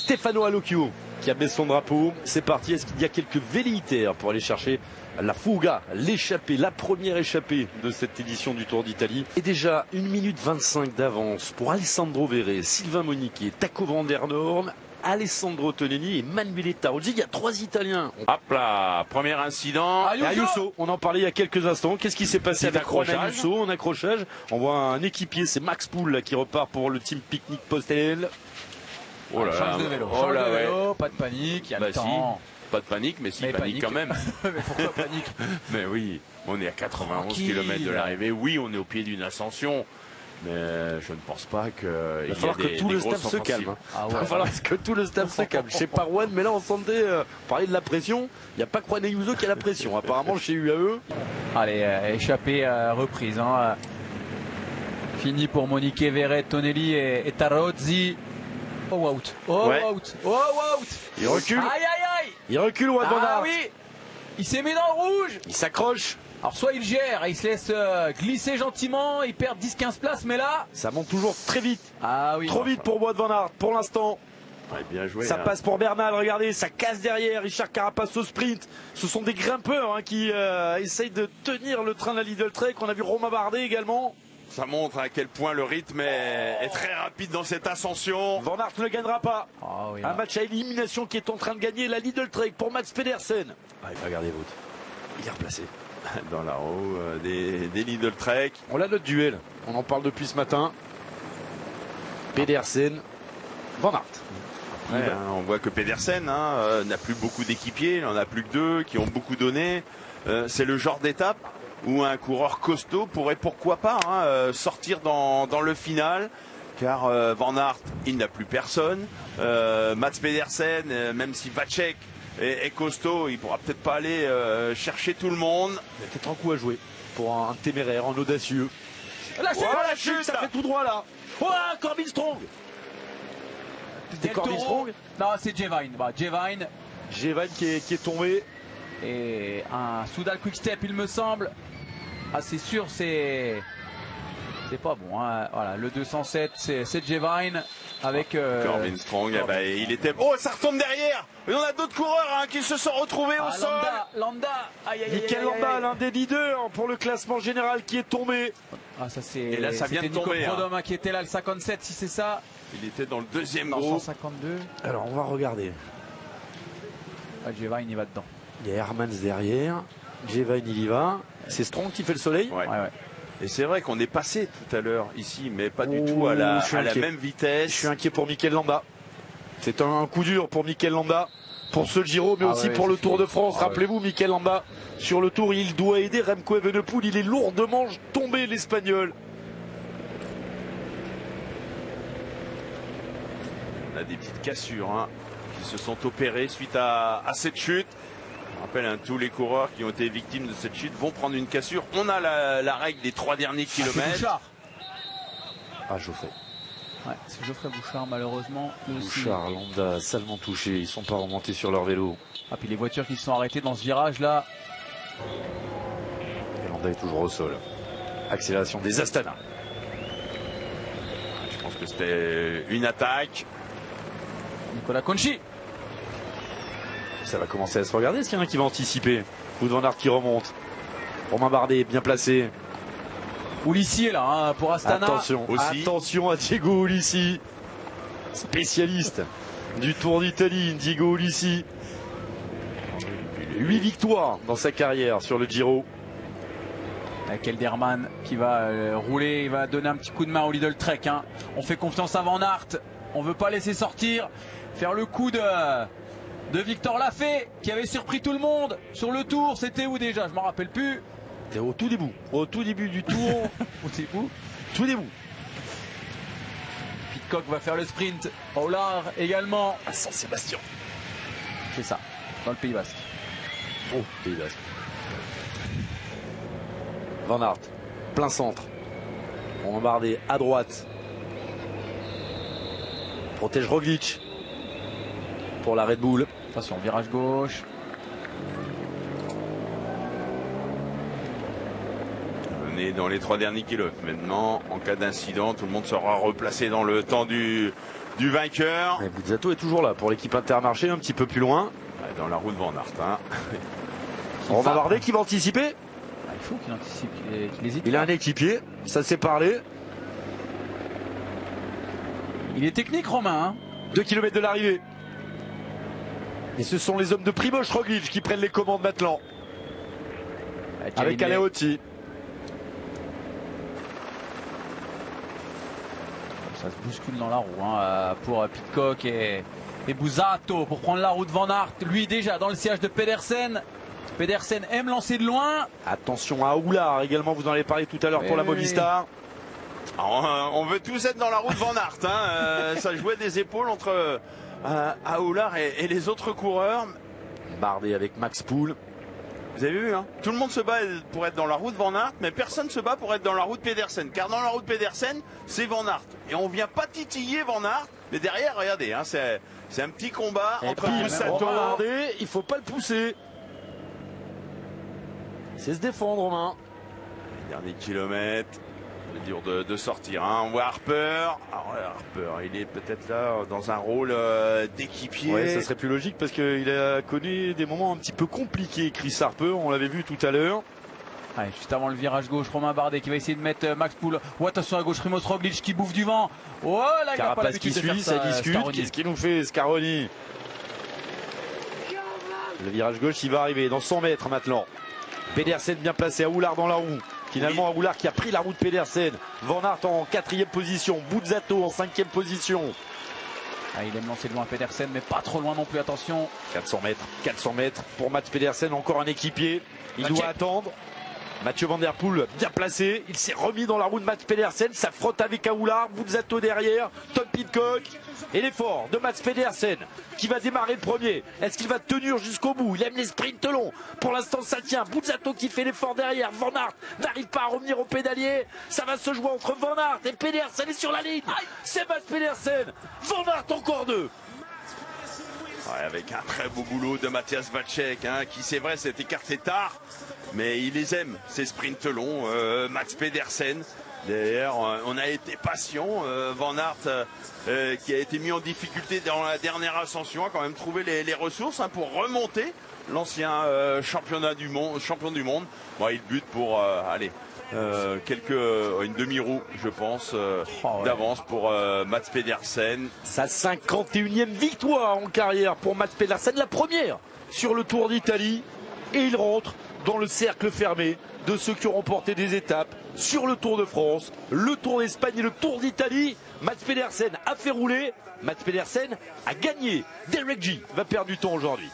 Stefano Alocchio qui a baissé son drapeau. C'est parti. Est-ce qu'il y a quelques velléitaires pour aller chercher la fuga, l'échappée, la première échappée de cette édition du Tour d'Italie? Et déjà 1 minute 25 d'avance pour Alessandro Verret, Sylvain Moniquet, Taco van der Noorn, Alessandro Tonelli et Manuele Tarozzi. Il y a 3 Italiens. Hop là, premier incident. Ayuso, on en parlait il y a quelques instants. Qu'est-ce qui s'est passé avec Juan Ayuso en accrochage? On voit un équipier, c'est Max Poul là, qui repart pour le team Picnic Postel. Oh là là, change de vélo, pas de panique, il y a le temps. Pas de panique, mais si, panique quand même. Mais pourquoi panique? Mais oui, on est à 91 km de l'arrivée. Oui, on est au pied d'une ascension. Mais je ne pense pas qu'il va falloir que tout le staff se calme. Il va falloir que tout le staff se calme. Je sais pas Juan, mais là on sentait parler de la pression. Il n'y a pas que Juan Ayuso qui a la pression. Apparemment chez UAE. Allez, échappée reprise. Fini pour Moniquet, Verret, Tonelli et Tarozzi. Oh out. Oh out. Oh out. Il recule. Aïe aïe aïe. Il recule Wout van Aert. Ah oui. Il s'est mis dans le rouge. Il s'accroche. Alors soit il gère, il se laisse glisser gentiment, il perd 10-15 places, mais là... Ça monte toujours très vite. Ah oui. Trop vite pour Wout van Aert pour l'instant. Ouais, bien joué. Ça passe pour Bernal, regardez, ça casse derrière. Richard Carapace au sprint. Ce sont des grimpeurs qui essayent de tenir le train de la Lidl Trek. On a vu Romain Bardet également. Ça montre à quel point le rythme est très rapide dans cette ascension. Van Aert ne gagnera pas. Oh oui, un match à élimination qui est en train de gagner la Lidl Trek pour Mats Pedersen. Ah, il va garder Wout. Il est replacé. Dans la roue des Lidl Trek. On a notre duel. On en parle depuis ce matin. Pedersen, Van Aert. Après, on voit que Pedersen n'a plus beaucoup d'équipiers. Il n'en a plus que 2 qui ont beaucoup donné. C'est le genre d'étape où un coureur costaud pourrait pourquoi pas sortir dans le final, car Van Aert il n'a plus personne, Mats Pedersen même si Vacek est costaud, il pourra peut-être pas aller chercher tout le monde. Il y a peut-être un coup à jouer pour un téméraire, un audacieux. La chute, ça fait tout droit là. Oh, Corbin Strong. C'était Corbin Strong? Non, c'est Jevine. Jevine qui est tombé. Et un Soudal Quick Step, il me semble. Ah, c'est sûr, c'est pas bon. Voilà, le 207, c'est Jevine avec Corbin Strong. Il était. Oh, ça retombe derrière. Et on a d'autres coureurs qui se sont retrouvés au sol. Landa. Mikel Landa, l'un des leaders pour le classement général qui est tombé. Ah, ça c'est. Et là, ça vient de Nico tomber. Prodhomme qui était là, le 57, si c'est ça. Il était dans le deuxième groupe. 152. Alors, on va regarder. Ah, Jevine, il va dedans. Il y a Hermans derrière. Jevine, il y va. C'est Strong qui fait le soleil. Ouais. Et c'est vrai qu'on est passé tout à l'heure ici, mais pas du tout à la même vitesse. Je suis inquiet pour Mikel Landa. C'est un coup dur pour Mikel Landa, pour ce Giro, mais aussi pour le Tour de France. Rappelez-vous, Mikel Landa, sur le Tour, il doit aider Remco Evenepoel. Il est lourdement tombé, l'Espagnol. On a des petites cassures qui se sont opérées suite à cette chute. Je rappelle, tous les coureurs qui ont été victimes de cette chute vont prendre une cassure. On a la règle des 3 derniers kilomètres. Geoffrey. Ouais, c'est Geoffrey Bouchard, malheureusement. Bouchard, Landa, salement touché. Ils sont pas remontés sur leur vélo. Ah, puis les voitures qui se sont arrêtées dans ce virage là. Et Landa est toujours au sol. Accélération des Astana. Je pense que c'était une attaque. Nicolas Conchi. Ça va commencer à se regarder. Est-ce qu'il y en a qui va anticiper? Wout van Aert qui remonte. Romain Bardet bien placé. Ulissi est là pour Astana. Attention à Diego Ulissi, spécialiste du Tour d'Italie. Diego Ulissi, 8 victoires dans sa carrière sur le Giro. Avec Kelderman qui va rouler, il va donner un petit coup de main au Lidl Trek. On fait confiance à Van Aert. On veut pas laisser sortir, faire le coup de Victor Lafay qui avait surpris tout le monde sur le Tour. C'était où déjà? Je m'en rappelle plus. C'était au tout début du Tour. Tout début. Pitcock va faire le sprint. Olar également. À San Sébastien. C'est ça, dans le Pays Basque. Oh, Pays Basque. Van Aert, plein centre. On Bardet à droite. Protège Roglic pour la Red Bull. Attention, virage gauche. On est dans les 3 derniers kilomètres. Maintenant, en cas d'incident, tout le monde sera replacé dans le temps du du vainqueur. Et Buzzato est toujours là pour l'équipe Intermarché, un petit peu plus loin. Ouais, dans la roue de Van Aert. Hein. On va Bardet qui va anticiper. Il faut qu'il anticipe, qu'il hésite. Il a un équipier, ça s'est parlé. Il est technique, Romain. 2 km de l'arrivée. Et ce sont les hommes de Primož Roglič qui prennent les commandes maintenant. Avec Aleotti. Ça se bouscule dans la roue pour Pidcock et Buzzato pour prendre la route Van Aert. Lui déjà dans le sillage de Pedersen. Pedersen aime lancer de loin. Attention à Oulard également, vous en avez parlé tout à l'heure pour la Movistar. Alors, on veut tous être dans la route Van Aert. Hein. Ça jouait des épaules entre Oulard et les autres coureurs. Bardet avec Max Poul. Vous avez vu, hein, tout le monde se bat pour être dans la route Van Aert, mais personne ne se bat pour être dans la route Pedersen. Car dans la route Pedersen, c'est Van Aert. Et on vient pas titiller Van Aert, mais derrière, regardez, hein, c'est un petit combat entre Buzzato. Bardet, il faut pas le pousser. C'est se défendre, Romain. Dernier kilomètre. C'est dur de sortir. Hein. On voit Harper. Alors, Harper, il est peut-être là dans un rôle d'équipier. Ouais, ça serait plus logique parce qu'il a connu des moments un petit peu compliqués, Chris Harper. On l'avait vu tout à l'heure. Allez, juste avant le virage gauche, Romain Bardet qui va essayer de mettre Max Poul. Oh, attention à gauche, Primož Roglič qui bouffe du vent. Oh là, il n'a pas l'habitude de faire ça. Discute. Qu'est-ce qu'il nous fait, Scaroni? Le virage gauche, il va arriver dans 100 mètres maintenant. Pedersen bien placé à Oulard dans la roue. Finalement, Oulard qui a pris la roue de Pedersen. Van Aert en 4e position. Buzzato en 5e position. Il aime lancer loin Pedersen, mais pas trop loin non plus, attention. 400 mètres pour Mats Pedersen, encore un équipier. Il doit attendre. Mathieu Van Der Poel bien placé. Il s'est remis dans la roue de Mats Pedersen. Ça frotte avec Oulard. Buzzato derrière. Tom Pidcock. Et l'effort de Mats Pedersen qui va démarrer le premier. Est-ce qu'il va tenir jusqu'au bout? Il aime les sprints longs. Pour l'instant, ça tient. Buzzato qui fait l'effort derrière. Van Aert n'arrive pas à revenir au pédalier. Ça va se jouer entre Van Aert et Pedersen est sur la ligne. C'est Mats Pedersen. Van Aert encore 2. Ouais, avec un très beau boulot de Matthias Vacek, hein, qui c'est vrai s'est écarté tard, mais il les aime, ces sprints longs. Mats Pedersen, d'ailleurs, on a été patient. Van Aert, qui a été mis en difficulté dans la dernière ascension, a quand même trouvé les ressources pour remonter. L'ancien champion du monde. Bon, il bute pour une demi-roue, je pense, d'avance pour Mats Pedersen. Sa 51e victoire en carrière pour Mats Pedersen, la première sur le Tour d'Italie. Et il rentre dans le cercle fermé de ceux qui ont remporté des étapes sur le Tour de France, le Tour d'Espagne et le Tour d'Italie. Mats Pedersen a fait rouler, Mats Pedersen a gagné. Derek G va perdre du temps aujourd'hui.